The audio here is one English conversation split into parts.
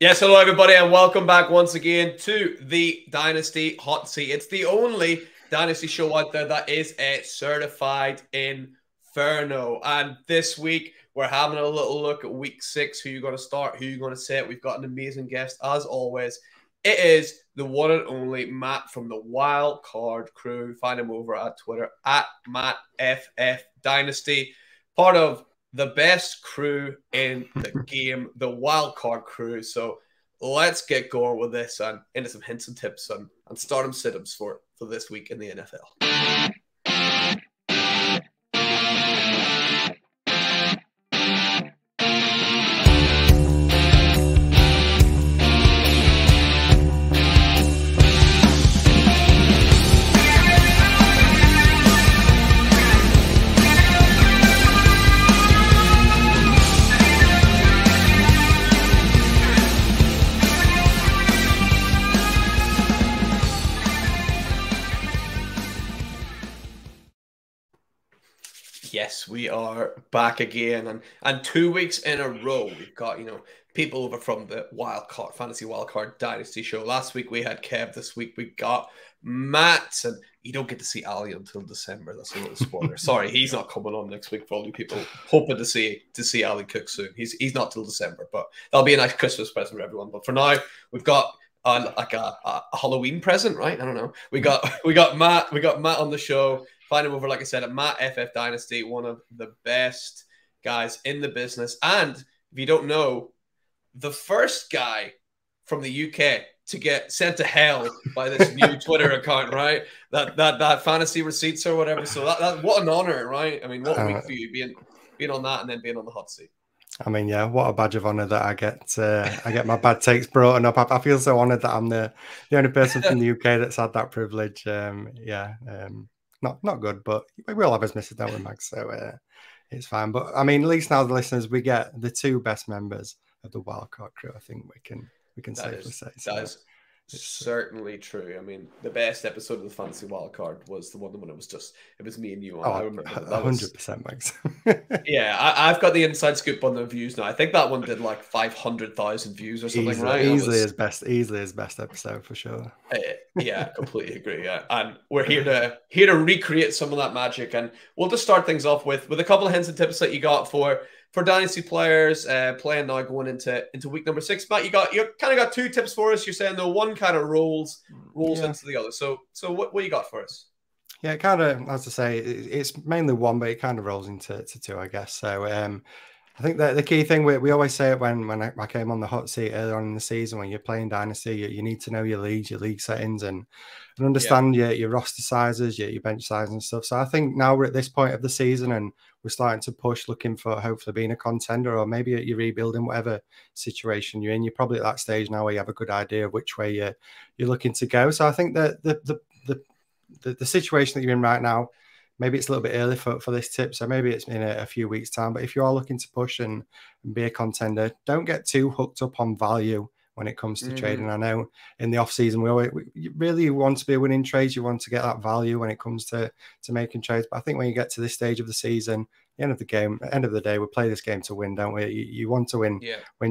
Yes, hello everybody, and welcome back once again to the Dynasty Hot Seat. It's the only Dynasty show out there that is a certified inferno. And this week, we're having a little look at week 6, who you're going to start, who you're going to sit. We've got an amazing guest, as always. It is the one and only Matt from the Wild Card Crew. Find him over at Twitter, at MattFFDynasty, part of the best crew in the game, the Wild Card Crew. So let's get going with this and into some hints and tips and start 'em sit ems for this week in the NFL. Yes, we are back again, and 2 weeks in a row we've got people over from the Wildcard Fantasy Wildcard Dynasty show. Last week we had Kev. This week we got Matt, and you don't get to see Ali until December. That's a little spoiler. Sorry, he's not coming on next week. For all you people hoping to see Ali cook soon, he's not till December, but that'll be a nice Christmas present for everyone. But for now, we've got like a Halloween present, right? I don't know. We got Matt on the show. Find him over, like I said, at MattFFDynasty, one of the best guys in the business. And if you don't know, the first guy from the UK to get sent to hell by this new Twitter account, right? That fantasy receipts or whatever. So that what an honor, right? I mean, what a week for you being on that and then being on the hot seat. I mean, yeah, what a badge of honor that I get. I get my bad takes brought up. I feel so honored that I'm the only person from the UK that's had that privilege. Not good, but we all have his misses, don't we, Max? So it's fine. But I mean, at least now the listeners, we get the two best members of the Wildcard Crew. I think we can safely say. So that is certainly true. I mean, the best episode of the Fantasy Wildcard was the one when it was me and you on. I remember 100%, Max. Yeah, I've got the inside scoop on the views now. I think that one did like 500,000 views or something, right? Easily his best episode for sure. Yeah, completely agree. Yeah, and we're here to recreate some of that magic, and we'll just start things off with a couple of hints and tips that you got for Dynasty players playing now going into week number 6. Matt, you kind of got 2 tips for us. You're saying the one kind of rolls into the other. So what you got for us? Yeah, it kind of, as I say, it's mainly one, but it kind of rolls into 2, I guess. So I think that the key thing, we always say it when I came on the hot seat earlier on in the season, when you're playing Dynasty, you need to know your league settings and understand your roster sizes, your bench size and stuff. So I think now we're at this point of the season and we're starting to push, looking for hopefully being a contender, or maybe you're rebuilding, whatever situation you're in. You're probably at that stage now where you have a good idea of which way you're looking to go. So I think that the situation that you're in right now, maybe it's a little bit early for this tip, so maybe it's in a few weeks' time. But if you are looking to push and be a contender, don't get too hooked up on value when it comes to trading. I know in the off-season, you really want to be a winning trade. You want to get that value when it comes to making trades. But I think when you get to this stage of the season, the end of the day, we play this game to win, don't we? You want to win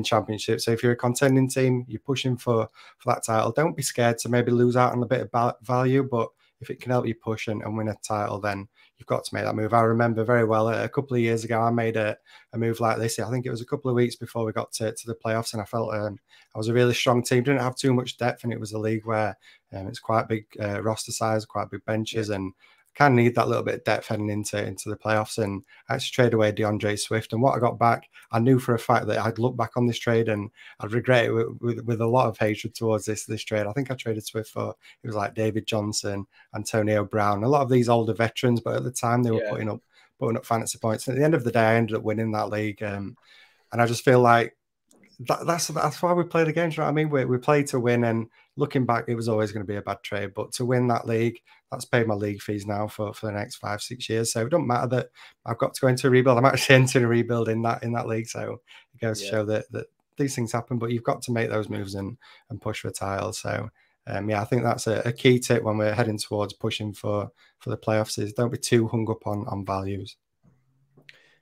championships. So if you're a contending team, you're pushing for that title, don't be scared to maybe lose out on a bit of value, but if it can help you push and win a title, then you've got to make that move. I remember very well a couple of years ago, I made a move like this. I think it was a couple of weeks before we got to the playoffs, and I felt I was a really strong team. Didn't have too much depth, and it was a league where it's quite big roster size, quite big benches, and kind of need that little bit of depth heading into the playoffs. And I actually traded away Deandre Swift, and what I got back, I knew for a fact that I'd look back on this trade and I'd regret it with a lot of hatred towards this trade. I think I traded Swift for, it was like David Johnson, Antonio Brown, a lot of these older veterans, but at the time they were putting up fantasy points. And at the end of the day, I ended up winning that league, and I just feel like that's why we play the game. You know what I mean? We play to win, and looking back, it was always going to be a bad trade. But to win that league, that's paid my league fees now for the next 5-6 years. So it doesn't matter that I've got to go into a rebuild. I'm actually entering a rebuild in that league. So it goes to show that these things happen, but you've got to make those moves and push for titles. So I think that's a key tip when we're heading towards pushing for the playoffs, is don't be too hung up on values.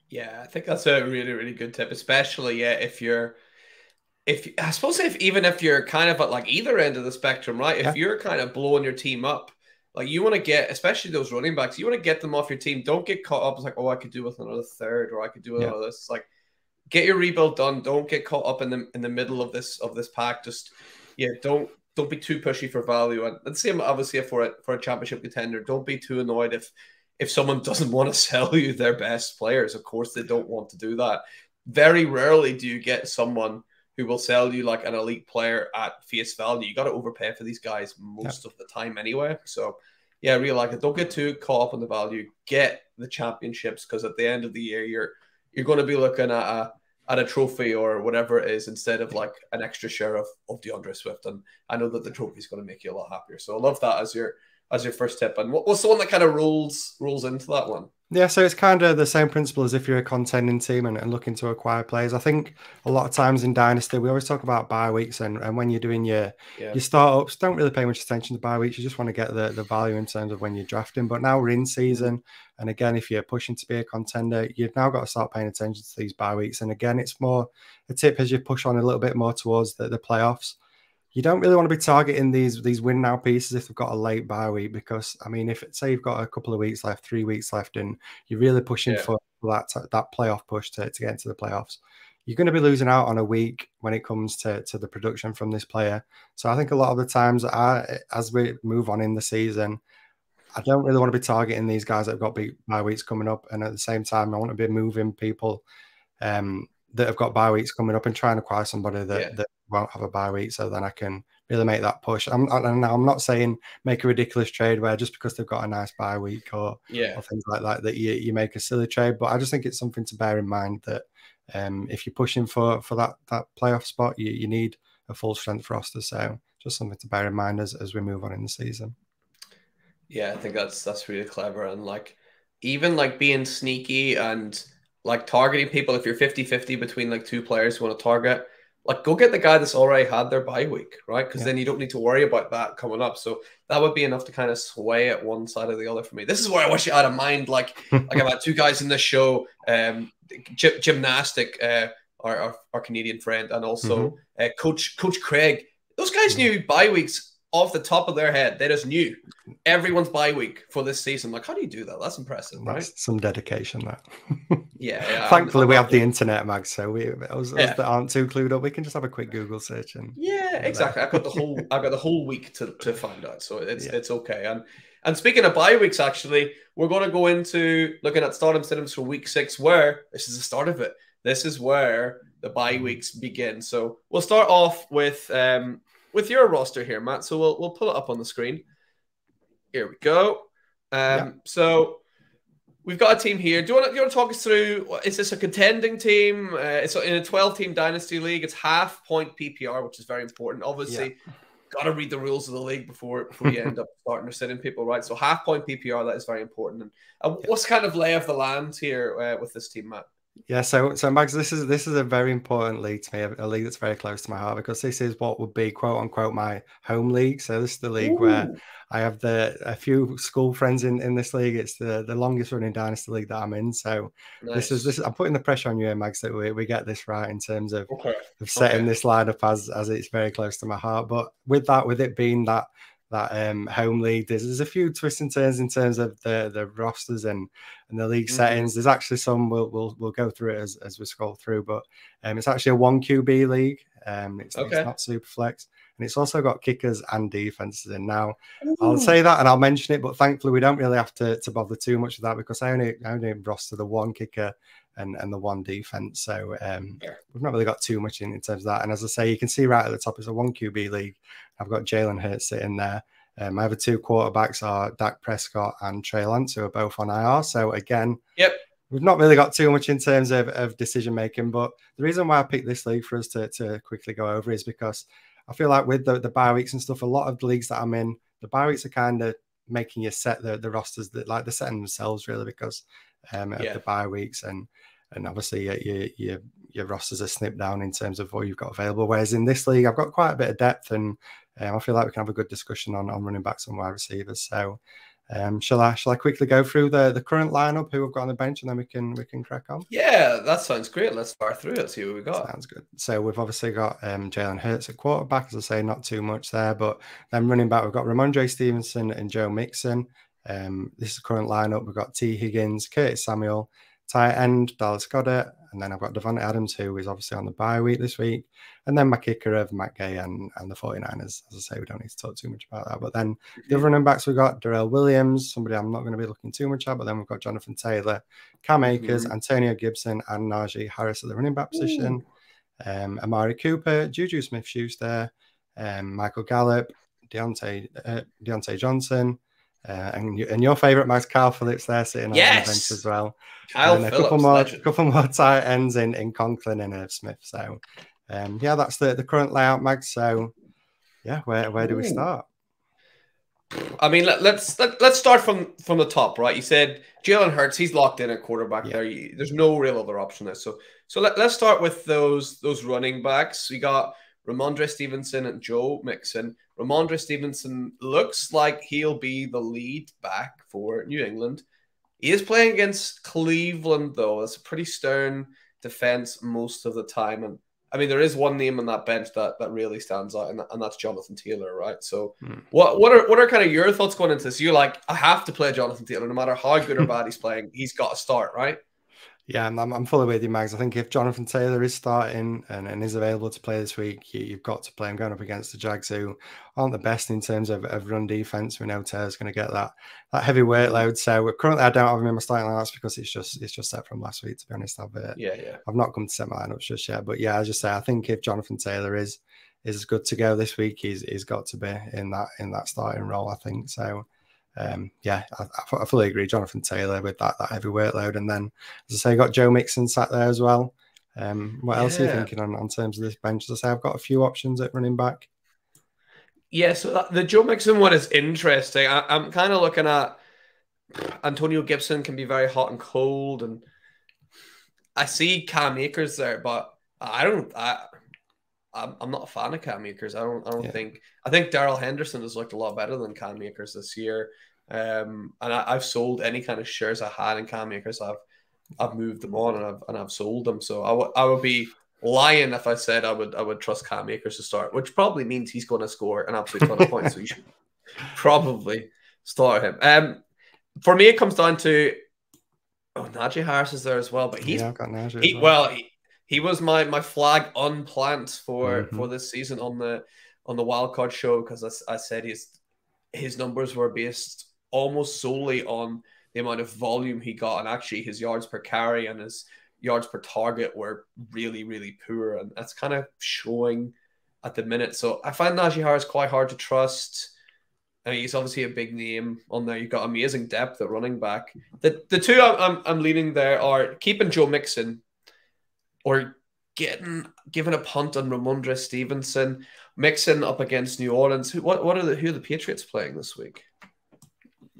Yeah, I think that's a really, really good tip, especially if you're if I suppose even if you're kind of at like either end of the spectrum, right? If you're kind of blowing your team up, like you want to get, especially those running backs, you want to get them off your team. Don't get caught up as like, oh, I could do with another third, or I could do with another this. It's like, get your rebuild done. Don't get caught up in the middle of this pack. Just don't be too pushy for value. And the same obviously for a championship contender. Don't be too annoyed if someone doesn't want to sell you their best players. Of course, they don't want to do that. Very rarely do you get someone who will sell you like an elite player at face value. You got to overpay for these guys most of the time anyway. So yeah, I really like it. Don't get too caught up on the value. Get the championships, because at the end of the year, you're going to be looking at a trophy or whatever it is instead of like an extra share of Deandre Swift. And I know that the trophy is going to make you a lot happier. So I love that as your first tip. And what's the one that kind of rolls into that one? Yeah, so it's kind of the same principle as if you're a contending team and looking to acquire players. I think a lot of times in Dynasty, we always talk about bye weeks, and when you're doing your startups, don't really pay much attention to bye weeks. You just want to get the value in terms of when you're drafting. But now we're in season, and again, if you're pushing to be a contender, you've now got to start paying attention to these bye weeks. And again, it's more a tip as you push on a little bit more towards the playoffs. You don't really want to be targeting these win now pieces if they've got a late bye week, because I mean, if say you've got a couple of weeks left, 3 weeks left, and you're really pushing for that playoff push to get into the playoffs, you're going to be losing out on a week when it comes to the production from this player. So I think a lot of the times, as we move on in the season, I don't really want to be targeting these guys that have got bye weeks coming up, and at the same time, I want to be moving people that have got bye weeks coming up and trying to acquire somebody that won't have a bye week, so then I can really make that push. I'm not saying make a ridiculous trade where just because they've got a nice bye week or things like that you make a silly trade, but I just think it's something to bear in mind that if you're pushing for that playoff spot, you need a full strength roster. So just something to bear in mind as we move on in the season. Yeah, I think that's really clever, and like even like being sneaky and like targeting people. If you're 50-50 between like two players who want to target, like go get the guy that's already had their bye week, right? Because then you don't need to worry about that coming up. So that would be enough to kind of sway it one side or the other for me. This is where I wish you had a mind like I've had two guys in this show, Gymnastic, our Canadian friend, and also Coach Craig. Those guys knew bye weeks off the top of their head. They just knew everyone's bye week for this season. Like, how do you do that? That's impressive, right? That's some dedication, that. Thankfully, we have the internet, Mag, so us that aren't too clued up, we can just have a quick Google search and exactly. I've got the whole week to find out, so it's okay. And speaking of bye weeks, actually, we're going to go into looking at Start Em Sit Ems for week 6, where this is the start of it. This is where the bye weeks begin. So we'll start off with your roster here, Matt. So we'll pull it up on the screen. Here we go. So we've got a team here. Do you want to talk us through? Is this a contending team? It's in a 12-team dynasty league. It's half-point PPR, which is very important. Obviously, got to read the rules of the league before you end up starting to sit in people, right? So half-point PPR, that is very important. And what's kind of lay of the land here with this team, Matt? Yeah, so Mags, this is a very important league to me, a league that's very close to my heart, because this is what would be quote unquote my home league. So this is the league where I have a few school friends in this league. It's the longest running dynasty league that I'm in. So this is I'm putting the pressure on you, Mags, that we get this right in terms of setting this lineup as it's very close to my heart. But with it being that home league, there's a few twists and turns in terms of the rosters and the league settings. There's actually some we'll go through it as we scroll through, but it's actually a 1 QB league. It's not super flex, and it's also got kickers and defenses in. Now I'll say that and I'll mention it, but thankfully we don't really have to bother too much with that, because I only roster the 1 kicker and the 1 defense. So we've not really got too much in terms of that. And as I say, you can see right at the top, it's a 1 QB league. I've got Jalen Hurts sitting there. My other 2 quarterbacks are Dak Prescott and Trey Lance, who are both on IR. So again, we've not really got too much in terms of decision making. But the reason why I picked this league for us to quickly go over is because I feel like with the bye weeks and stuff, a lot of the leagues that I'm in, the bye weeks are kind of making you set the rosters that like they're setting themselves really because of the bye weeks, and obviously your rosters are snipped down in terms of what you've got available. Whereas in this league, I've got quite a bit of depth, and I feel like we can have a good discussion on running backs and wide receivers. So Shall I quickly go through the current lineup, who we've got on the bench, and then we can crack on? Yeah, that sounds great. Let's start through it, see what we got. Sounds good. So we've obviously got Jalen Hurts at quarterback, as I say, not too much there, but then running back, we've got Ramondre Stevenson and Joe Mixon. This is the current lineup. We've got T. Higgins, Curtis Samuel, tight end, Dallas Goedert, and then I've got Devontae Adams, who is obviously on the bye week this week, and then my kicker of Matt Gay and the 49ers. As I say, we don't need to talk too much about that. But then the other running backs, we've got Darrell Williams, somebody I'm not going to be looking too much at, but then we've got Jonathan Taylor, Cam Akers, Antonio Gibson, and Najee Harris at the running back position. Amari Cooper, Juju Smith-Schuster, Michael Gallup, Deontay Johnson, and your favourite Max, Kyle Phillips, there sitting on the bench as well. Kyle Phillips, a couple more tight ends in Conklin and Irv Smith. So yeah, that's the current layout, Max. So yeah, where do we start? I mean, let's start from the top, right? You said Jalen Hurts, he's locked in at quarterback there. There's no real other option there. So let's start with those running backs. We got Ramondre Stevenson and Joe Mixon. Ramondre Stevenson looks like he'll be the lead back for New England. He is playing against Cleveland, though. It's a pretty stern defense most of the time. And I mean, there is one name on that bench that really stands out, and that's Jonathan Taylor, right? So what are kind of your thoughts going into this? You're like, I have to play Jonathan Taylor no matter how good or bad he's playing. He's got to start, right? Yeah, I'm fully with you, Mags. I think if Jonathan Taylor is starting and is available to play this week, you've got to play him going up against the Jags, who aren't the best in terms of run defense. We know Taylor's going to get that heavy workload. So currently, I don't have him in my starting lineups because it's just set from last week. To be honest, I've not come to set my lineups just yet. But yeah, as I say, I think if Jonathan Taylor is good to go this week, he's got to be in that starting role. I think so. Yeah, I fully agree. Jonathan Taylor with that heavy workload, and then as I say, got Joe Mixon sat there as well. What else are you thinking on terms of this bench? As I say, I've got a few options at running back. Yeah, so the Joe Mixon one is interesting. I'm kind of looking at Antonio Gibson can be very hot and cold, and I see Cam Akers there, but I'm not a fan of Cam Akers. I don't think. I think Darrell Henderson has looked a lot better than Cam Akers this year. And I've sold any kind of shares I had in Cam Akers. I've moved them on and I've sold them. So I would be lying if I said I would trust Cam Akers to start, which probably means he's going to score an absolute ton of points. So you should probably start him. For me, it comes down to Najee Harris is there as well, but he's I've got Najee he was my flag unplant for this season on the wildcard show, because I said his numbers were based almost solely on the amount of volume he got, and actually his yards per carry and his yards per target were really, really poor, and that's kind of showing at the minute. So I find Najee Harris quite hard to trust. I mean, he's obviously a big name on there. You've got amazing depth at running back. The two I'm leaning there are keeping Joe Mixon or giving a punt on Ramondre Stevenson. Mixon up against New Orleans. Who are the Patriots playing this week?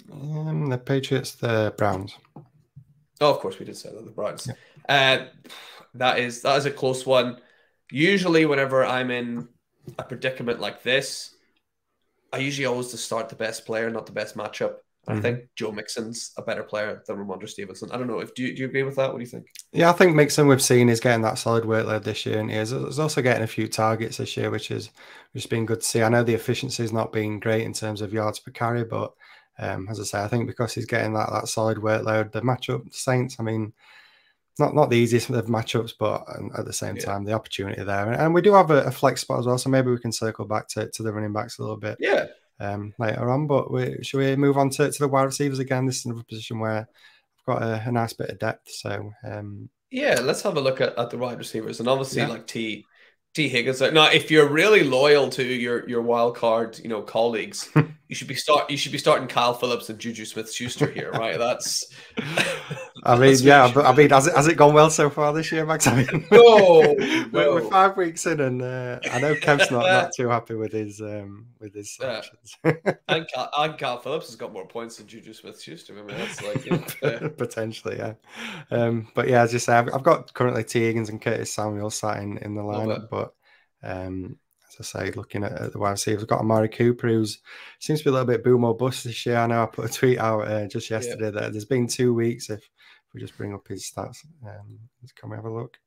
The Patriots, the Browns. Oh, of course we did say that, the Browns. Yeah. That is a close one. Usually, whenever I'm in a predicament like this, I usually always just start the best player, not the best matchup. I think Joe Mixon's a better player than Ramondre Stevenson. I don't know. Do you agree with that? What do you think? Yeah, I think Mixon we've seen is getting that solid workload this year, and he's also getting a few targets this year, which has been good to see. I know the efficiency has not been great in terms of yards per carry, but as I say, I think because he's getting that solid workload, the matchup, Saints, I mean, not the easiest of matchups, but at the same time, the opportunity there. And we do have a flex spot as well, so maybe we can circle back to the running backs a little bit. Yeah. Later on, but should we move on to the wide receivers again? This is another position where I've got a nice bit of depth. So yeah, let's have a look at the wide receivers, and obviously like T Higgins. Now, if you're really loyal to your wild card, colleagues, you should be starting Kyle Phillips and Juju Smith-Schuster here, right? That's. Has it gone well so far this year, Max? I mean, no. We're 5 weeks in, and I know Kev's not too happy with his selections. And Kyle Phillips has got more points than Juju Smith-Schuster. I mean, that's like potentially, yeah. But yeah, as you say, I've got currently T Higgins and Curtis Samuel sat in the lineup, but as I say, looking at the wide receivers, we've got Amari Cooper, who's seems to be a little bit boom or bust this year. I know I put a tweet out just yesterday that there's been 2 weeks. If we just bring up his stats, can we have a look?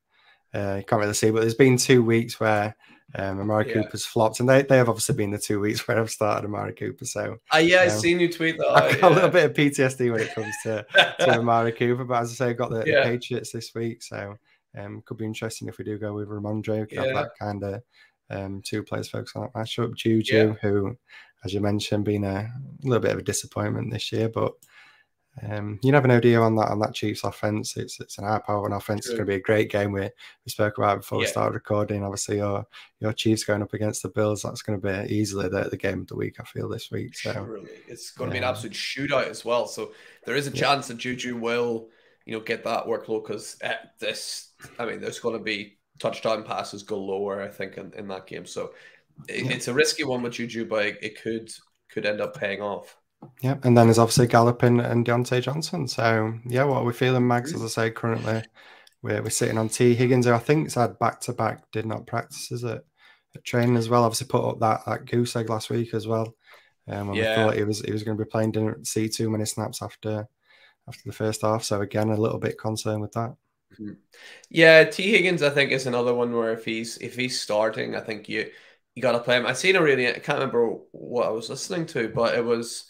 You can't really see, but there's been 2 weeks where Amari Cooper's flopped, and they have obviously been the 2 weeks where I've started Amari Cooper. So I've seen you tweet that. I've got a little bit of PTSD when it comes to Amari Cooper, but as I say, I've got the Patriots this week, so could be interesting if we do go with Ramondre. We could have that kind of 2 players focus on that matchup. Juju, who, as you mentioned, been a little bit of a disappointment this year, but you never know, do you, on that Chiefs offense? It's an high-powered offense. It's going to be a great game. We spoke about it before we started recording. Obviously, your Chiefs going up against the Bills. That's going to be easily the game of the week, I feel, this week. So truly, it's going to be an absolute shootout as well. So there is a chance that Juju will, get that workload, because there's going to be touchdown passes galore, I think, in that game. So it's a risky one with Juju, but it could end up paying off. Yeah, and then there's obviously Gallup and Deontay Johnson. So yeah, what are we feeling, Mags? As I say, currently we're sitting on T. Higgins, who I think's had back-to-back, did not practice, is it, at training as well. Obviously put up that goose egg last week as well. When we thought he was going to be playing, didn't see too many snaps after the first half. So again, a little bit concerned with that. Yeah, T. Higgins, I think, is another one where if he's starting, I think you got to play him. I can't remember what I was listening to, but it was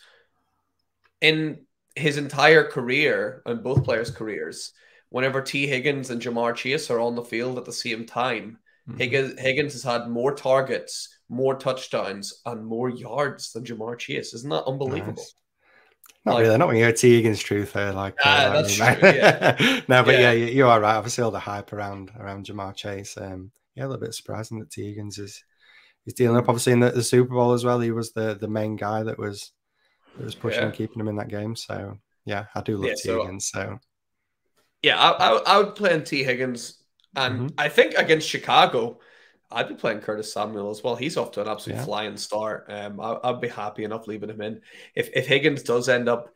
in his entire career, and both players' careers, whenever T. Higgins and Jamar Chase are on the field at the same time, Higgins has had more targets, more touchdowns, and more yards than Jamar Chase. Isn't that unbelievable? Nice. Not really. Not when you're T. Higgins' truth there. That's true. Yeah. No, but you are right. Obviously, all the hype around Jamar Chase. A little bit surprising that T. Higgins is dealing up. Obviously, in the Super Bowl as well, he was the main guy that was pushing and keeping him in that game. So yeah, I do love T. Higgins. So yeah, I would play in T. Higgins, and I think against Chicago, I'd be playing Curtis Samuel as well. He's off to an absolute flying start. I'd be happy enough leaving him in. If Higgins does end up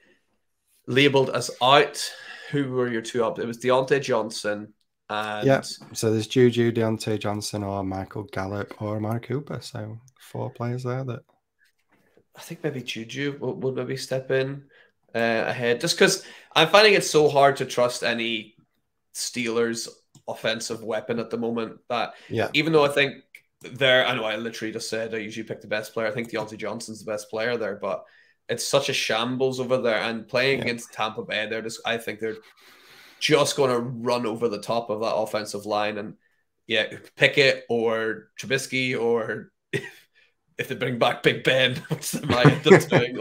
labeled as out, who were your 2 up? It was Deontay Johnson. And so there's Juju, Deontay Johnson, or Michael Gallup, or Amari Cooper. So 4 players there that I think maybe Juju would maybe step in ahead, just because I'm finding it so hard to trust any Steelers offensive weapon at the moment. That even though I think I know I literally just said I usually pick the best player. I think Deontay Johnson's the best player there, but it's such a shambles over there. And playing against Tampa Bay, I think they're just going to run over the top of that offensive line. And Pickett or Trubisky, or if they bring back Big Ben, which they might end up doing.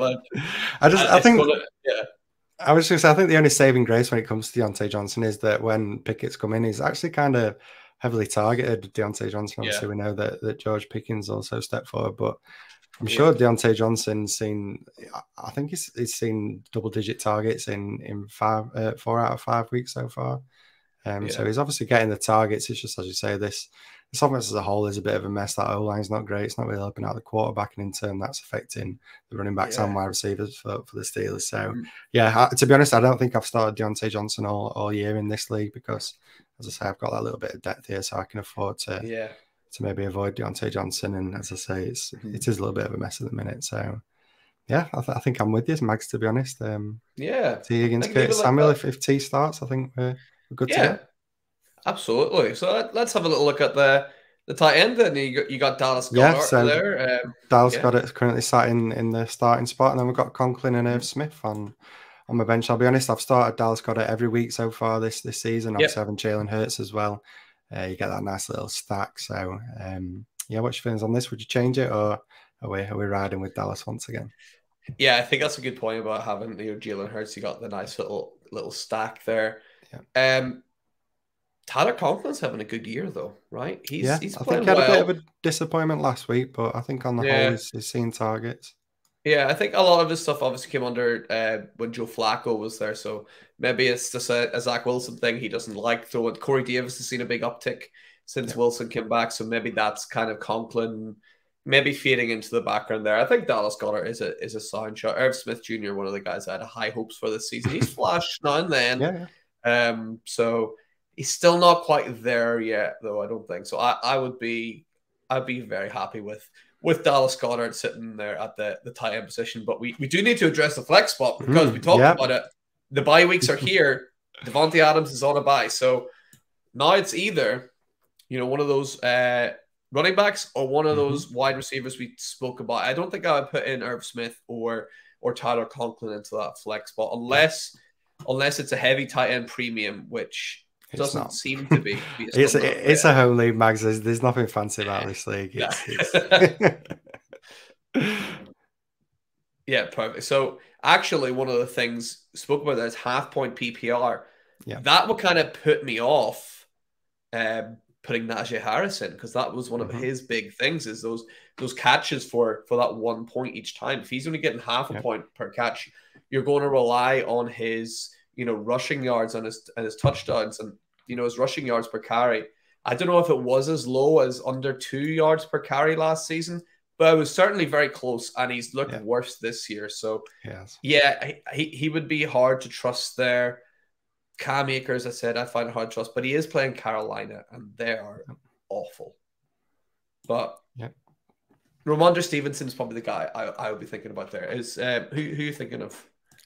I was just, I think the only saving grace when it comes to Deontay Johnson is that when Pickett's come in, he's actually kind of heavily targeted. Deontay Johnson, obviously, we know that George Pickens also stepped forward, but I'm sure Deontay Johnson's seen, I think he's seen double-digit targets in 4 out of 5 weeks so far. So he's obviously getting the targets. It's just, as you say, this offense as a whole is a bit of a mess. That O-line's not great. It's not really helping out the quarterback, and in turn, that's affecting the running backs and wide receivers for the Steelers. So, to be honest, I don't think I've started Deontay Johnson all year in this league because, as I say, I've got that little bit of depth here, so I can afford to maybe avoid Deontay Johnson. And as I say, it is a little bit of a mess at the minute. So, yeah, I think I'm with you, Mags, to be honest. T. Higgins, Curtis Samuel, if T starts, I think we're good to go. Absolutely. So let's have a little look at the tight end. Then you got Dallas Goedert there. Dallas Goedert currently sat in the starting spot, and then we've got Conklin and Irv Smith on my bench. I'll be honest, I've started Dallas Goedert every week so far this season. Obviously, having Jalen Hurts as well. You get that nice little stack. So what's your feelings on this? Would you change it, or are we riding with Dallas once again? Yeah, I think that's a good point about having Jalen Hurts. You got the nice little stack there. Tyler Conklin's having a good year though, right? He's I think he had a bit of a disappointment last week, but I think on the whole he's seen targets. Yeah, I think a lot of his stuff obviously came under when Joe Flacco was there, so maybe it's just a Zach Wilson thing. He doesn't like throwing. Corey Davis has seen a big uptick since Wilson came back, so maybe that's kind of Conklin maybe fading into the background there. I think Dallas Goedert is a sound shot. Irv Smith Jr., one of the guys I had high hopes for this season. He's flashed now and then. So he's still not quite there yet, though, I don't think. So I'd be I'd be very happy with Dallas Goedert sitting there at the tight end position. But we do need to address the flex spot because we talked about it. The bye weeks are here. Devontae Adams is on a bye, so now it's either one of those running backs or one of those wide receivers we spoke about. I don't think I would put in Irv Smith or Tyler Conklin into that flex spot unless it's a heavy tight end premium, which doesn't seem to be. It's a home league, Mags. There's nothing fancy about this league. Yeah, perfect. So actually, one of the things spoke about that is half-point PPR. Yeah, that would kind of put me off putting Najee Harris in, because that was one of his big things, is those catches for that 1 point each time. If he's only getting half a point per catch, you're going to rely on his rushing yards and his touchdowns and his rushing yards per carry. I don't know if it was as low as under 2 yards per carry last season, but it was certainly very close, and he's looked worse this year. So he would be hard to trust there. Cam Akers, I said, I find it hard to trust, but he is playing Carolina, and they are awful. But Ramondre Stevenson is probably the guy I would be thinking about there. Is who are you thinking of?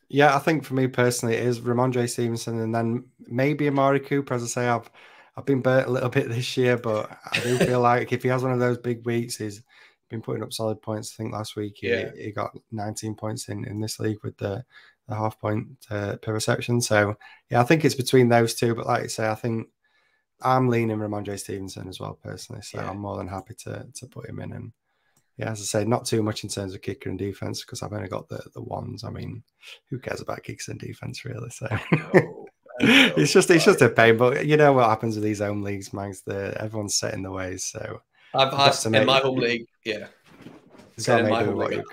Yeah, I think for me personally, it is Ramondre Stevenson, and then maybe Amari Cooper. As I say, I've been burnt a little bit this year, but I do feel like if he has one of those big weeks, he's been putting up solid points. I think last week he got 19 points in this league with the half point per reception. So I think it's between those two. But like I say, I think I'm leaning Ramondre Stevenson as well personally. So I'm more than happy to put him in. And as I say, not too much in terms of kicker and defense, because I've only got the ones. I mean, who cares about kickers and defense really? So it's just a pain. But you know what happens with these home leagues, Mags? Everyone's set in the ways. So I've asked in my home league,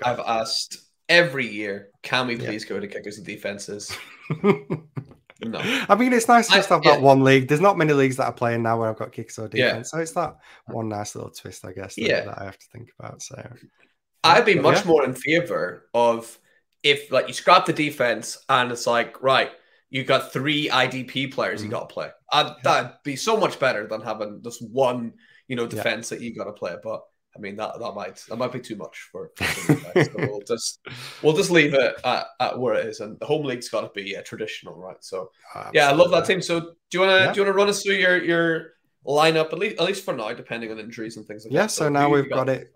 I've asked every year, can we please go to kickers and defenses? No. I mean, it's nice to just have that one league. There's not many leagues that are playing now where I've got kickers or defense. So it's that one nice little twist, I guess, that I have to think about. So I'd be much more in favor of if you scrap the defense and it's like, right, you got 3 IDP players you got to play. That'd be so much better than having just one, defense that you got to play. But I mean, that might be too much for so we'll just leave it at where it is, and the home league's got to be traditional, right? So I love that team. So do you want to run us through your lineup at least for now, depending on injuries and things like that? Yeah. So now we've got it.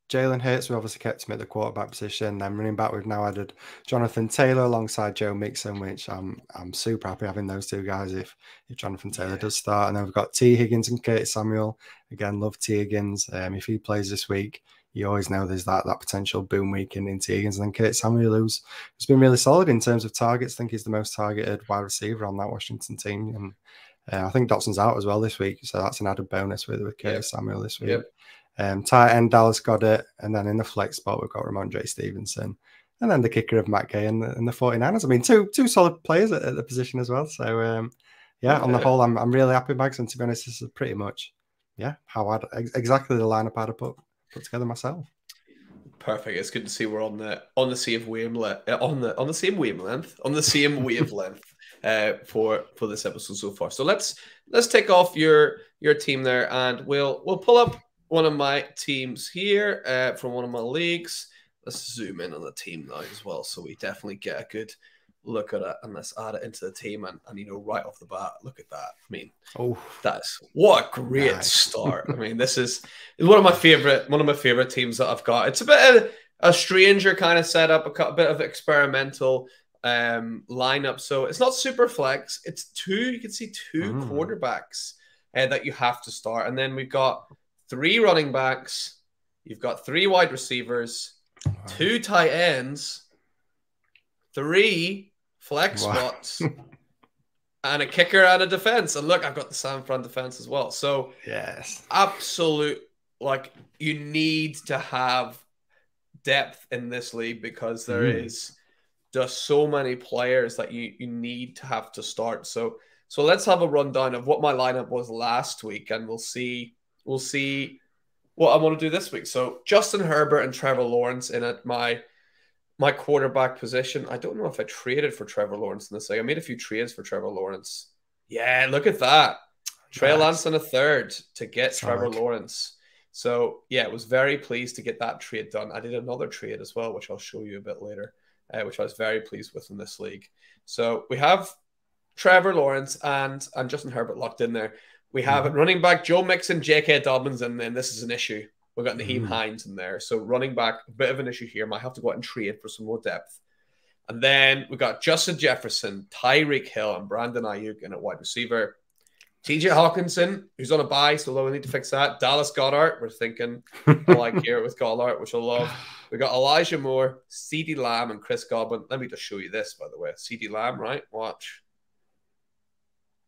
Jalen Hurts, we obviously kept him at the quarterback position. Then running back, we've now added Jonathan Taylor alongside Joe Mixon, which I'm super happy having those two guys if Jonathan Taylor does start. And then we've got T. Higgins and Curtis Samuel. Again, love T. Higgins. If he plays this week, you always know there's that potential boom week in T. Higgins. And then Curtis Samuel, who's been really solid in terms of targets. I think he's the most targeted wide receiver on that Washington team. And I think Dotson's out as well this week, so that's an added bonus with Curtis Samuel this week. Tight end Dallas Goedert, and then in the flex spot we've got Ramondre Stevenson, and then the kicker of Matt Gay and the 49ers. I mean, two solid players at the position as well. So on the whole, I'm really happy, Mags. And to be honest, this is pretty much how exactly the lineup I'd have put together myself. Perfect. It's good to see we're on the same wavelength for this episode so far. So let's take off your team there, and we'll pull up one of my teams here from one of my leagues. Let's zoom in on the team now as well, so we definitely get a good look at it, and let's add it into the team. And right off the bat, look at that. I mean, that's what a great start. I mean, this is one of my favorite teams that I've got. It's a bit of a stranger kind of setup, a bit of experimental lineup. So it's not super flex. It's you can see two quarterbacks that you have to start, and then we've got 3 running backs, you've got 3 wide receivers, 2 tight ends, 3 flex spots, and a kicker and a defense. And look, I've got the San Fran defense as well. So absolute, you need to have depth in this league, because there is just so many players that you need to have to start. So let's have a rundown of what my lineup was last week, and we'll see what I want to do this week. So Justin Herbert and Trevor Lawrence in at my quarterback position. I don't know if I traded for Trevor Lawrence in this league. I made a few trades for Trevor Lawrence. Yeah, look at that. Trey Lance in a third to get Trevor Lawrence. So yeah, I was very pleased to get that trade done. I did another trade as well, which I'll show you a bit later, which I was very pleased with in this league. So we have Trevor Lawrence and Justin Herbert locked in there. We have it running back Joe Mixon, J.K. Dobbins, and then this is an issue. We've got Naheem Hines in there. So running back, a bit of an issue here. Might have to go out and trade for some more depth. And then we got Justin Jefferson, Tyreek Hill, and Brandon Ayukan at wide receiver. TJ Hawkinson, who's on a bye, so we need to fix that. Dallas Goedert, we're thinking. I like here with Goedert, which I love. We got Elijah Moore, CeeDee Lamb, and Chris Godwin. Let me just show you this, by the way. CeeDee Lamb, right? Watch.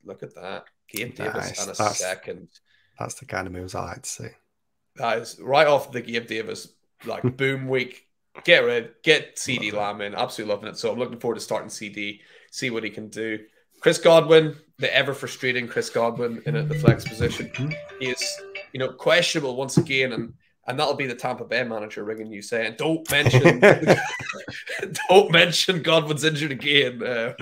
Look at that. Gabe Davis and a second. That's the kind of moves I like to see. That is right off the Gabe Davis, like, boom week. Get CeeDee Lamb in. Absolutely loving it. So I'm looking forward to starting CD, see what he can do. Chris Godwin, the ever frustrating Chris Godwin in the flex position. He is, questionable once again, and that'll be the Tampa Bay manager ringing you saying, "Don't mention, don't mention Godwin's injured again."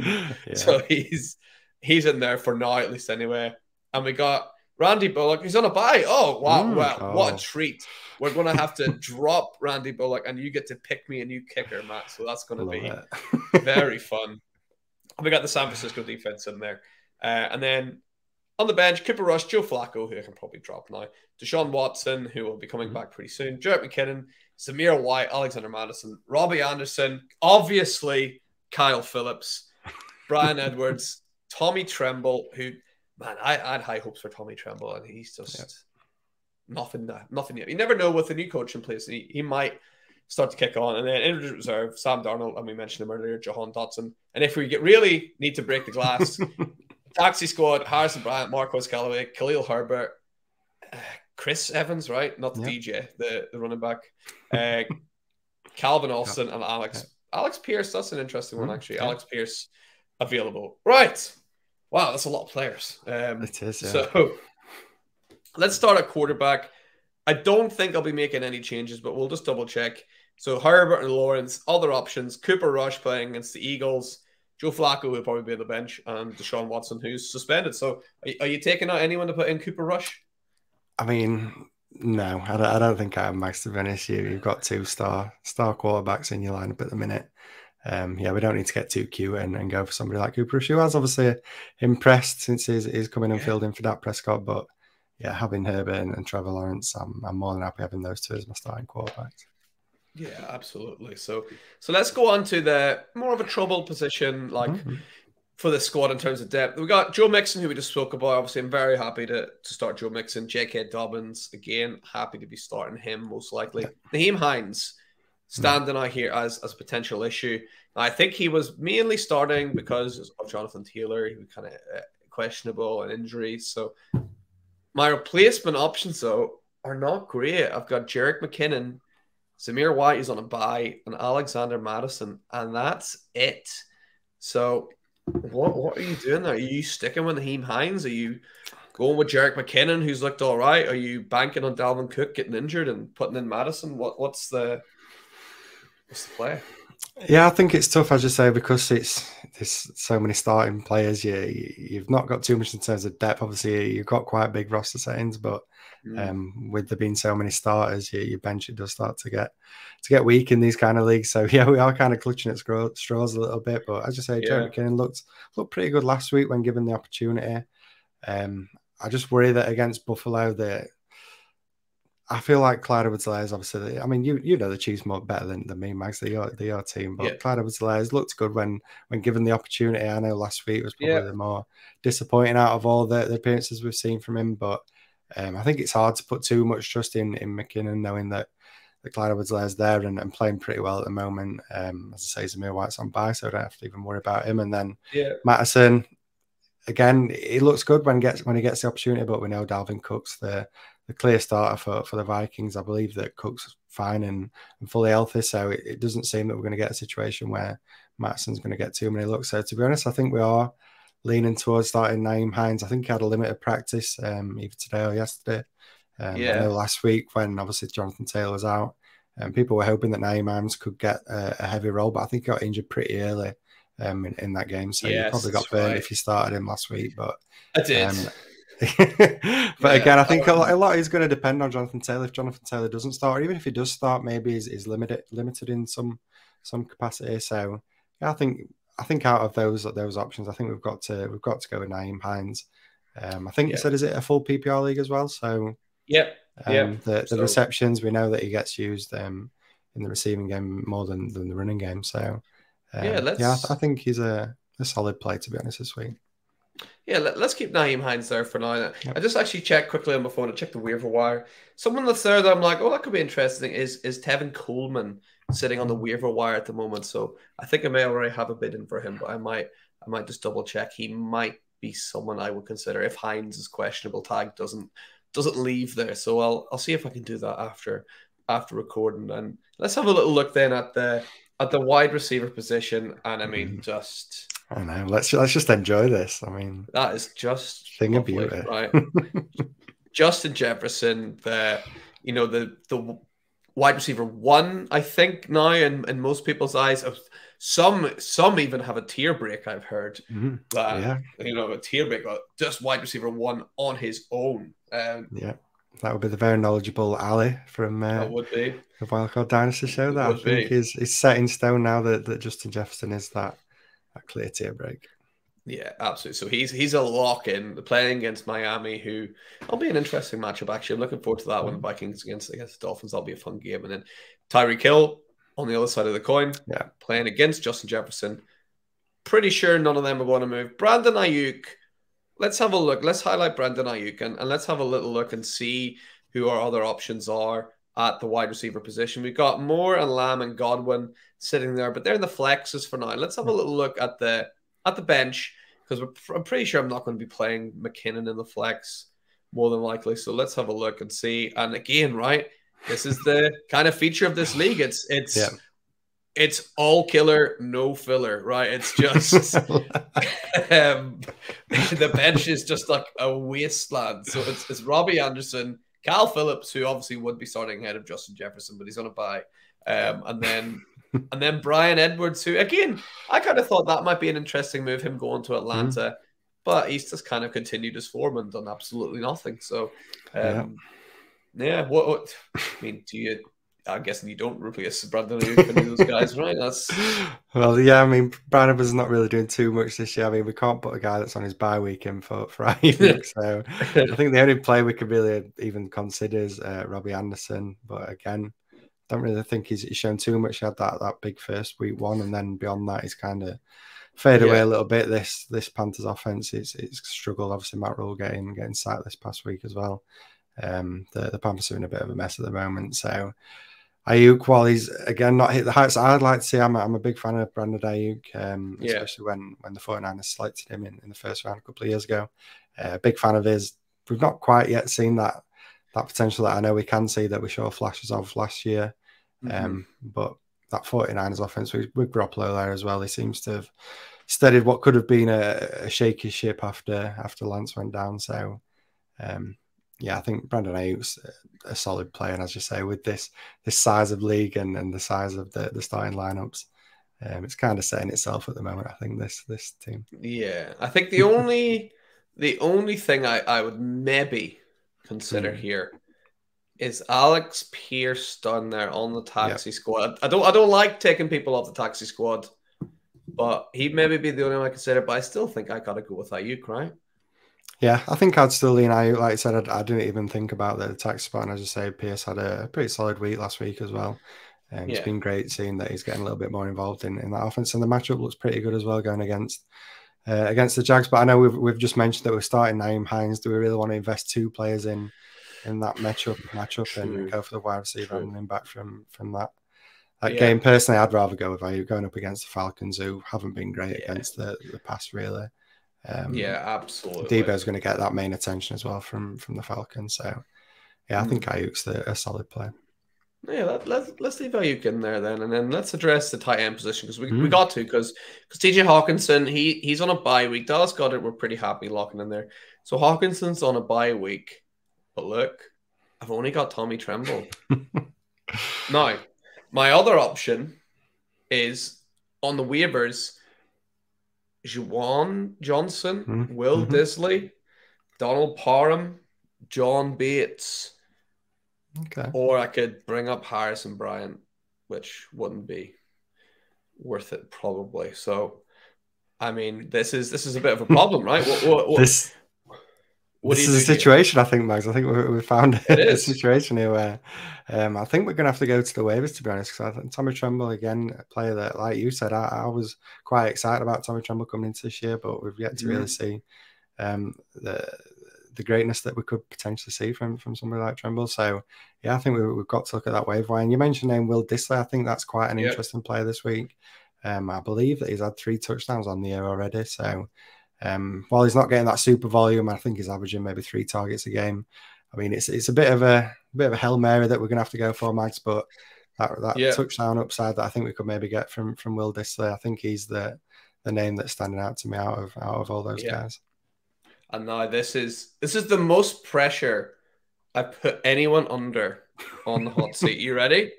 So he's in there for now, at least anyway. And we got Randy Bullock. He's on a bye. Oh wow! Wow, what a treat. We're going to have to drop Randy Bullock, and you get to pick me a new kicker, Matt. So that's going to be very fun. We got the San Francisco defense in there. And then on the bench, Cooper Rush, Joe Flacco, who I can probably drop now, Deshaun Watson, who will be coming back pretty soon, Jarrett McKinnon, Zamir White, Alexander Madison, Robbie Anderson, obviously Kyle Phillips, Brian Edwards, Tommy Tremble, who, man, I had high hopes for Tommy Tremble, and he's just nothing yet. You never know with the new coach in place. He might start to kick on. And then injured reserve, Sam Darnold, and we mentioned him earlier, Jahan Dotson. And if we really need to break the glass, taxi squad, Harrison Bryant, Marquez Callaway, Khalil Herbert, Chris Evans, right? Not the DJ, the running back. Calvin Austin and Alex Pierce. That's an interesting one, actually. Alex Pierce available. Right. Wow, that's a lot of players. It is, yeah. So let's start at quarterback. I don't think I'll be making any changes, but we'll just double check. So Herbert and Lawrence, other options. Cooper Rush playing against the Eagles. Joe Flacco will probably be on the bench, and Deshaun Watson, who's suspended. So are you taking out anyone to put in Cooper Rush? I mean, no, I don't think I have Max, to be honest. You've got two star quarterbacks in your lineup at the minute. We don't need to get too cute and go for somebody like Cooper Rush, who has obviously impressed since he's coming and filled in for Dak Prescott. But yeah, having Herbert and Trevor Lawrence, I'm more than happy having those two as my starting quarterbacks. Yeah, absolutely. So let's go on to the more of a trouble position, for the squad in terms of depth. We got Joe Mixon, who we just spoke about. Obviously, I'm very happy to start Joe Mixon. J.K. Dobbins, again, happy to be starting him most likely. Naheem Hines, standing out here as a potential issue. I think he was mainly starting because of Jonathan Taylor. He was kind of questionable and injuries. So my replacement options, though, are not great. I've got Jerick McKinnon, Zamir White is on a bye, and Alexander Madison, and that's it. So what are you doing there? Are you sticking with Naheem Hines? Are you going with Jerick McKinnon, who's looked all right? Are you banking on Dalvin Cook getting injured and putting in Madison? What's the play? Yeah, I think it's tough, as you say, because there's so many starting players. You've not got too much in terms of depth. Obviously, you've got quite big roster settings, but with there being so many starters, your bench, it does start to get weak in these kind of leagues. So yeah, we are kind of clutching at straws a little bit. But as you say, Jerick McKinnon looked pretty good last week when given the opportunity. I just worry that against Buffalo, I feel like Clyde Edwards-Helaire, obviously, I mean, you know the Chiefs more better than me, Max. They're your team, but Clyde Edwards-Helaire looked good when given the opportunity. I know last week was probably the more disappointing out of all the appearances we've seen from him, but I think it's hard to put too much trust in McKinnon, knowing that Clyde Edwards-Helaire's there and playing pretty well at the moment. As I say, Zamir White's on bye, so I don't have to even worry about him. And then Madison, again, he looks good when he gets the opportunity, but we know Dalvin Cook's the clear starter for the Vikings. I believe that Cook's fine and fully healthy, so it doesn't seem that we're going to get a situation where Madison's going to get too many looks. So to be honest, I think we are leaning towards starting Naeem Hines. I think he had a limited practice either today or yesterday. I know last week when obviously Jonathan Taylor was out, people were hoping that Naeem Hines could get a heavy role, but I think he got injured pretty early in that game. So you probably got burned if you started him last week. But I did. But Yeah. again, I think a lot is going to depend on Jonathan Taylor. If Jonathan Taylor doesn't start, or even if he does start, maybe he's limited in some capacity. So yeah, I think out of those options, I think we've got to go with Nyheim Hines. I think you said, is it a full PPR league as well? So Yep. the receptions, we know that he gets used in the receiving game more than the running game. So I think he's a solid play, to be honest, this week. Yeah, let's keep Nyheim Hines there for now. Yep. I just actually checked quickly on my phone to check the waiver wire. Someone that's there that I'm like, oh, that could be interesting is Tevin Coleman sitting on the waiver wire at the moment. So I think I may already have a bid in for him, but I might just double check. He might be someone I would consider if Hines' questionable tag doesn't leave there. So I'll see if I can do that after recording. And let's have a little look then at the wide receiver position. And I mean, I know. Let's just enjoy this. I mean, that is just thing of beauty, right? Justin Jefferson, the wide receiver one, I think now in most people's eyes. Some even have a tier break. I've heard that a tier break, just wide receiver one on his own. That would be the very knowledgeable Ali from that would be the Wildcard Dynasty show. That I think is set in stone now that Justin Jefferson is that clear tier break. Yeah, absolutely. So he's a lock in playing against Miami, who will be an interesting matchup. Actually, I'm looking forward to that one. Vikings against the Dolphins, that'll be a fun game. And then Tyreek Hill on the other side of the coin, playing against Justin Jefferson. Pretty sure none of them are going to move. Brandon Ayuk. Let's have a look. Let's highlight Brandon Ayuk and let's have a little look and see who our other options are at the wide receiver position. We've got Moore and Lamb and Godwin sitting there, but they're in the flexes for now. Let's have a little look at the bench, because I'm pretty sure I'm not going to be playing McKinnon in the flex more than likely. So let's have a look and see. And again, right, this is the kind of feature of this league. It's all killer, no filler, right? It's just the bench is just like a wasteland. So it's Robbie Anderson, Kyle Phillips, who obviously would be starting ahead of Justin Jefferson, but he's on a bye. And then Bryan Edwards, who, again, I kind of thought that might be an interesting move, him going to Atlanta, but he's just kind of continued his form and done absolutely nothing. So, what I mean, I'm guessing you don't replace Brandon Ayuk for those guys, right? Well, yeah, I mean, Bryan Edwards is not really doing too much this year. I mean, we can't put a guy that's on his bye week in for Ayuk. So I think the only play we could really even consider is Robbie Anderson. But again, don't really think he's shown too much. He had that big first week one, and then beyond that, he's kind of faded away a little bit. This Panthers offense, it's struggled. Obviously, Matt Rule getting sacked this past week as well. The Panthers are in a bit of a mess at the moment. So Ayuk, while he's again not hit the heights I'd like to see, I'm a big fan of Brandon Ayuk, especially when the 49ers selected him in the first round a couple of years ago. Big fan of his. We've not quite yet seen that potential that I know we can see, that we saw flashes of last year. But that 49ers offense with Garoppolo there as well, he seems to have steadied what could have been a shaky ship after Lance went down. So I think Brandon Ayuk's a solid player, and as you say, with this size of league and the size of the starting lineups, it's kind of setting itself at the moment. I think this team. Yeah, I think the only thing I would maybe consider here is Alex Pierce done there on the taxi squad. I don't like taking people off the taxi squad, but he'd maybe be the only one I consider. But I still think I gotta go with Ayuk, right? Yeah, I think I'd still lean Ayuk. Like I said, I didn't even think about the taxi spot. And as you say, Pierce had a pretty solid week last week as well. It's been great seeing that he's getting a little bit more involved in that offense, and the matchup looks pretty good as well going against the Jags. But I know we've just mentioned that we're starting Nyheim Hines. Do we really want to invest two players in that matchup and go for the wide receiver and running back from that game? Personally, I'd rather go with Ayuk going up against the Falcons, who haven't been great against the pass, really. Absolutely. Debo's going to get that main attention as well from the Falcons. So, I think Ayuk's a solid player. Yeah, let's leave Ayuk in there then, and then let's address the tight end position, because we got to, because TJ Hawkinson, he's on a bye week. Dallas Goedert, we're pretty happy locking in there. So Hawkinson's on a bye week, but look, I've only got Tommy Tremble. Now, my other option is on the waivers, Juwan Johnson, Will Disley, Donald Parham, John Bates, Okay. or I could bring up Harrison Bryant, which wouldn't be worth it probably. So, I mean, this is a bit of a problem, right? This What do this you is a do here? situation, I think, Mags. I think we found It a is. situation here where I think we're going to have to go to the waivers, to be honest, because I think Tommy Tremble, again, a player that, like you said, I was quite excited about Tommy Tremble coming into this year, but we've yet to really see the greatness that we could potentially see from somebody like Tremble. So, yeah, I think we've got to look at that waiver wire. And you mentioned name Will Dissly. I think that's quite an interesting player this week. I believe that he's had 3 touchdowns on the year already. So, while he's not getting that super volume, I think he's averaging maybe 3 targets a game. I mean, it's a bit of a Hail Mary that we're going to have to go for, Mags, but that touchdown upside that I think we could maybe get from Will Dissly, I think he's the name that's standing out to me out of all those guys. And now this is the most pressure I put anyone under on the hot seat. You ready?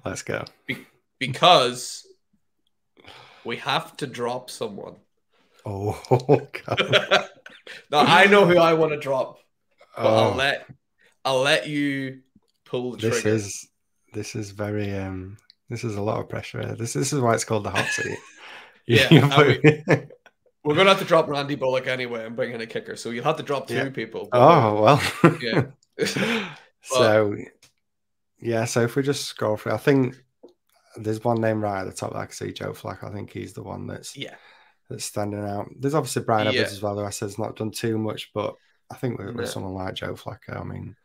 Let's go. Because we have to drop someone. Oh God! Now I know who I want to drop, but I'll let you pull the trigger. This is very this is a lot of pressure. This is why it's called the hot seat. We're gonna have to drop Randy Bullock anyway and bring in a kicker, so you'll have to drop 2 people. Oh well. Yeah. So if we just scroll through, I think there's one name right at the top that I can see, Joe Flacco. I think he's the one that's standing out. There's obviously Brian Edwards as well, who I said has not done too much, but I think with someone like Joe Flacco, I mean,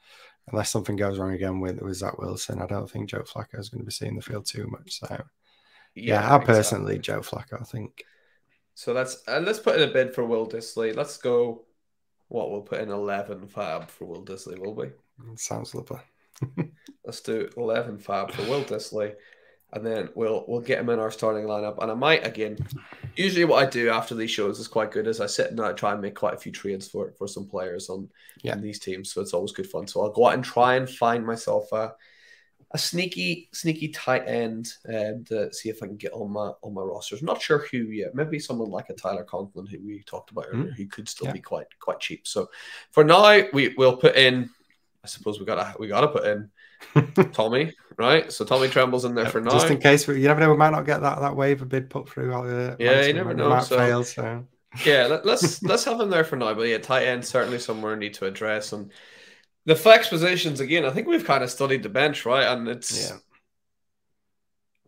unless something goes wrong again with Zach Wilson, I don't think Joe Flacco is going to be seeing the field too much. So I personally Joe Flacco, I think. So let's put in a bid for Will Dissly. Let's go. We'll put in 11 fab for Will Dissly, will we? Sounds lovely. Let's do 11 fab for Will Dissly. And then we'll get him in our starting lineup. And I might, again, usually what I do after these shows is quite good, is I sit and I try and make quite a few trades for some players on these teams. So it's always good fun. So I'll go out and try and find myself a sneaky tight end and see if I can get on my rosters. I'm not sure who yet. Maybe someone like a Tyler Conklin, who we talked about earlier, who could still be quite cheap. So for now, we'll put in, I suppose we gotta put in Tommy, right? So Tommy Tremble's in there for now. Just in case, you never know, we might not get that waiver bid put through. You never know. Might fail, so. Yeah, let's have him there for now. But tight end certainly somewhere I need to address. And the flex positions, again, I think we've kind of studied the bench, right? And it's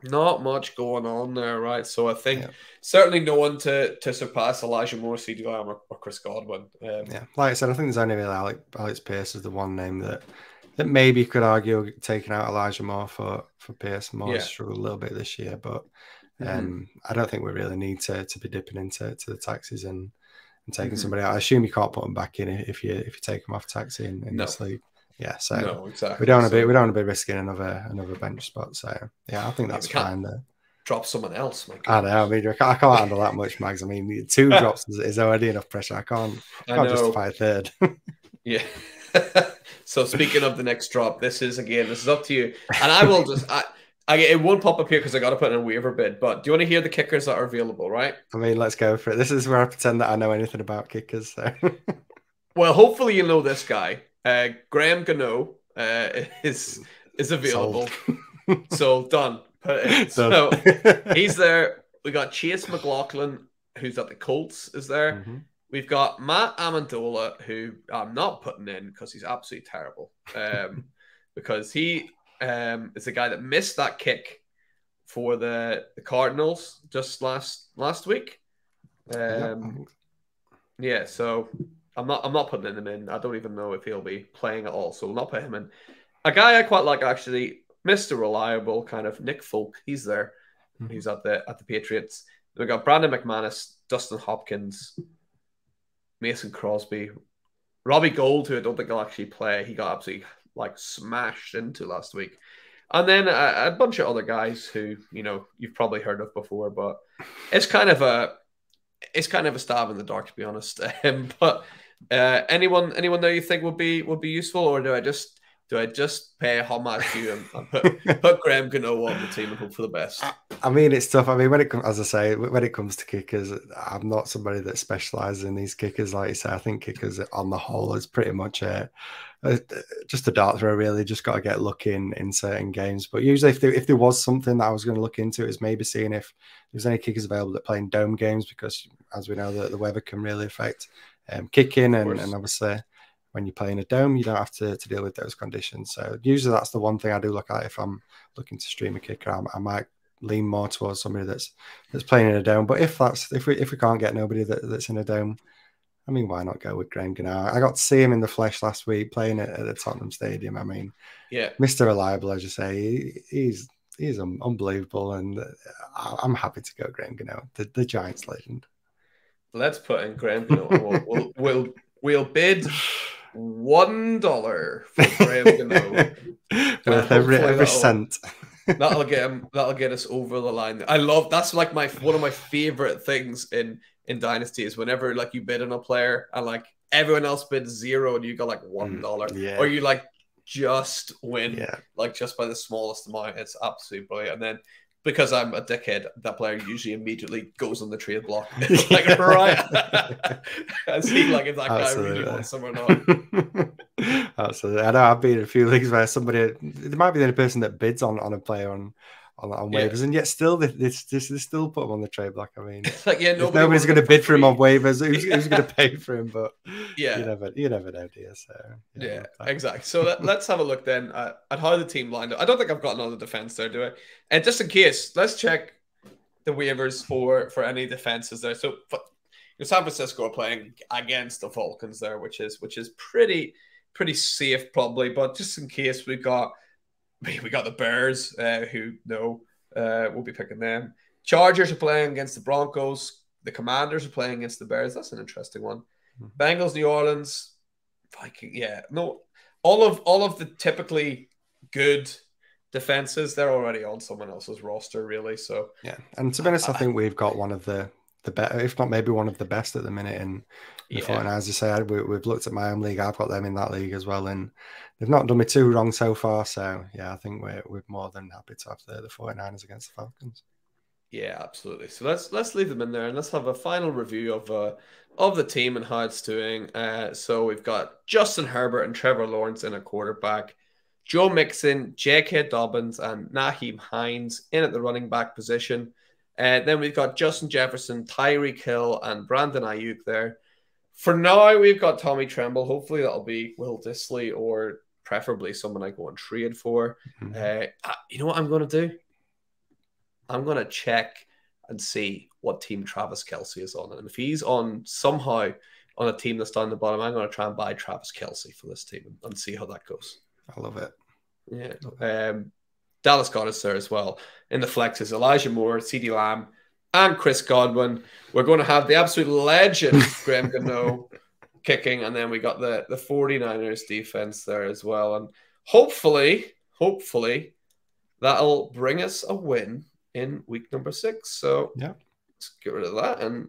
not much going on there, right? So I think certainly no one to surpass Elijah Moore, CeeDee Lamb, or Chris Godwin. Like I said, I think there's only really Alex Pierce is the one name that maybe you could argue taking out Elijah Moore for Pierce. Moore struggled a little bit this year, but I don't think we really need to be dipping into the taxis and taking somebody out. I assume you can't put them back in if you take them off taxi in this league. Yeah, so no, exactly. we don't want to be risking another bench spot. So I think that's fine. Drop someone else. I know. I mean, I can't handle that much, Mags. I mean, 2 drops is already enough pressure. I can't justify a third. Yeah. So speaking of the next drop, this is up to you. And I will just it won't pop up here because I got to put in a waiver bid. But do you want to hear the kickers that are available, right? I mean, let's go for it. This is where I pretend that I know anything about kickers. So. Well, hopefully you know this guy. Graham Gano is available. So done. So he's there. We got Chase McLaughlin, who's at the Colts, is there. We've got Matt Amendola, who I'm not putting in because he's absolutely terrible. Because he is the guy that missed that kick for the Cardinals just last week. So I'm not putting him in. I don't even know if he'll be playing at all, so we'll not put him in. A guy I quite like, actually, Mr. Reliable, kind of Nick Folk. He's there. He's at the Patriots. We've got Brandon McManus, Dustin Hopkins, Mason Crosby, Robbie Gould, who I don't think will actually play. He got absolutely smashed into last week. And then a bunch of other guys who, you've probably heard of before, but it's kind of a stab in the dark, to be honest. But anyone there you think would be useful, or do I just pay homage to you and put Graham Gano on the team and hope for the best? I mean, it's tough. I mean, when it comes, as I say, when it comes to kickers, I'm not somebody that specializes in these kickers. Like you say, I think kickers on the whole is pretty much just a dart throw. Really, just got to get lucky in certain games. But usually, if there was something that I was going to look into, is maybe seeing if there's any kickers available that play in dome games, because as we know, the weather can really affect kicking, and obviously, when you play in a dome, you don't have to deal with those conditions. So usually that's the one thing I do look at if I'm looking to stream a kicker. I might lean more towards somebody that's playing in a dome. But if we can't get nobody that's in a dome, I mean, why not go with Graham Gano? I got to see him in the flesh last week playing at the Tottenham Stadium. I mean, yeah, Mr. Reliable, as you say, he's unbelievable, and I'm happy to go Graham Gano, the Giants legend. Let's put in Graham Gano. We'll bid $1 for Graham Gano. Worth every cent. That'll get us over the line. I love that's like one of my favorite things in Dynasty is whenever like you bid on a player and like everyone else bids 0 and you got like $1, or you like just win like just by the smallest amount. It's absolutely brilliant. And then because I'm a dickhead, that player usually immediately goes on the trade block. Like, right. And see like if that guy really wants someone or not. Absolutely. I know I've been in a few leagues where there might be the only person that bids on a player on waivers, and yet still they still put him on the trade block. I mean, it's like, nobody's going to bid for him on waivers. Who's going to pay for him? But you never know, dear. So exactly. So let's have a look then at how the team lined up. I don't think I've got another defense there, do I? And just in case, let's check the waivers for any defenses there. So San Francisco are playing against the Falcons there, which is pretty safe probably. But just in case, we got the Bears, who we'll be picking them. Chargers are playing against the Broncos. The Commanders are playing against the Bears. That's an interesting one. Bengals, New Orleans, Viking. All of the typically good defenses, they're already on someone else's roster, really. So and to be honest, I think we've got one of the better, if not maybe one of the best at the minute in the 49ers. As you say, we've looked at my own league. I've got them in that league as well, and they've not done me too wrong so far. So I think we're more than happy to have the 49ers against the Falcons. Yeah, absolutely. So let's leave them in there and let's have a final review of the team and how it's doing. So we've got Justin Herbert and Trevor Lawrence in a quarterback, Joe Mixon, J.K. Dobbins, and Nyheim Hines in at the running back position. Then we've got Justin Jefferson, Tyreek Hill, and Brandon Ayuk there. For now, we've got Tommy Tremble. Hopefully that'll be Will Dissly or preferably someone I go and trade for. You know what I'm going to do? I'm going to check and see what team Travis Kelce is on. And if he's on somehow on a team that's down the bottom, I'm going to try and buy Travis Kelce for this team and see how that goes. I love it. Yeah. Dallas Goedert there as well. In the flexes, Elijah Moore, CeeDee Lamb, and Chris Godwin. We're going to have the absolute legend, Graham Gano, kicking. And then we got the 49ers defense there as well. And hopefully, that'll bring us a win in week number 6. So let's get rid of that. And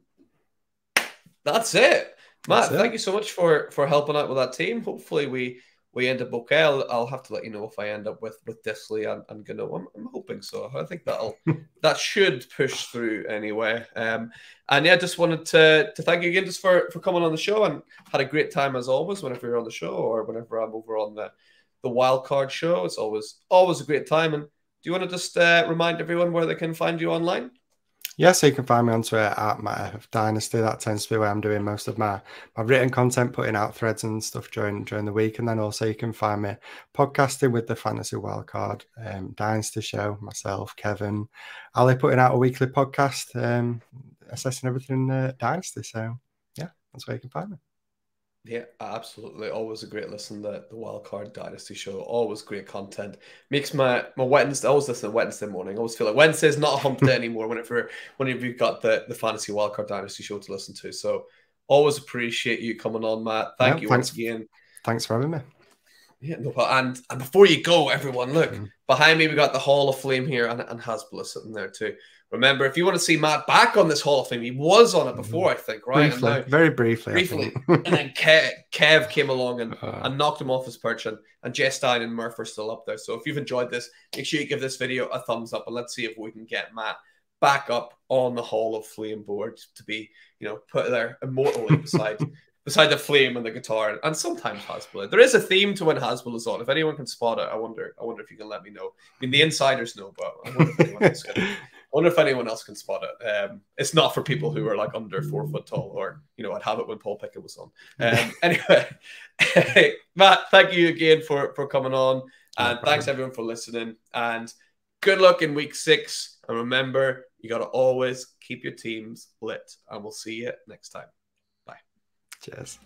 that's it. Matt, thank you so much for helping out with that team. Hopefully we end up okay. I'll have to let you know if I end up with Dissly and Gano. I'm hoping so. I think that should push through anyway. And just wanted to thank you again just for coming on the show, and had a great time as always whenever you're on the show or whenever I'm over on the Wildcard show. It's always a great time. And do you want to just remind everyone where they can find you online? So you can find me on Twitter at Matt Dynasty. That tends to be where I'm doing most of my written content, putting out threads and stuff during the week. And then also you can find me podcasting with the Fantasy Wildcard Dynasty show, myself, Kevin, Ali, putting out a weekly podcast, assessing everything in Dynasty. So that's where you can find me. Yeah, absolutely. Always a great listen. The Wildcard Dynasty show, always great content. Makes my Wednesday. I always listen to Wednesday morning. I always feel like Wednesday's not a hump day anymore. Whenever you've got the Fantasy Wildcard Dynasty show to listen to. So always appreciate you coming on, Matt. Thank you once again. Thanks for having me. Yeah, no, and before you go, everyone, look, behind me we got the Hall of Fame here, and Hasbulla sitting there too. Remember, if you want to see Matt back on this Hall of Fame, he was on it before, I think, right? Briefly, and now, very briefly. Briefly. And then Kev came along and knocked him off his perch, and Jess Stein and Murph are still up there. So if you've enjoyed this, make sure you give this video a thumbs up, and let's see if we can get Matt back up on the Hall of Flame board to be, put there immortally beside the flame and the guitar, and sometimes Hasbulla. There is a theme to when Hasbulla's on. If anyone can spot it, I wonder if you can let me know. I mean, the insiders know, but I wonder if anyone else can spot it. It's not for people who are like under 4 foot tall, or I'd have it when Paul Pickett was on. Anyway, Matt, thank you again for coming on, and thanks everyone for listening. And good luck in week 6. And remember, you got to always keep your teams lit. And we'll see you next time. Bye. Cheers.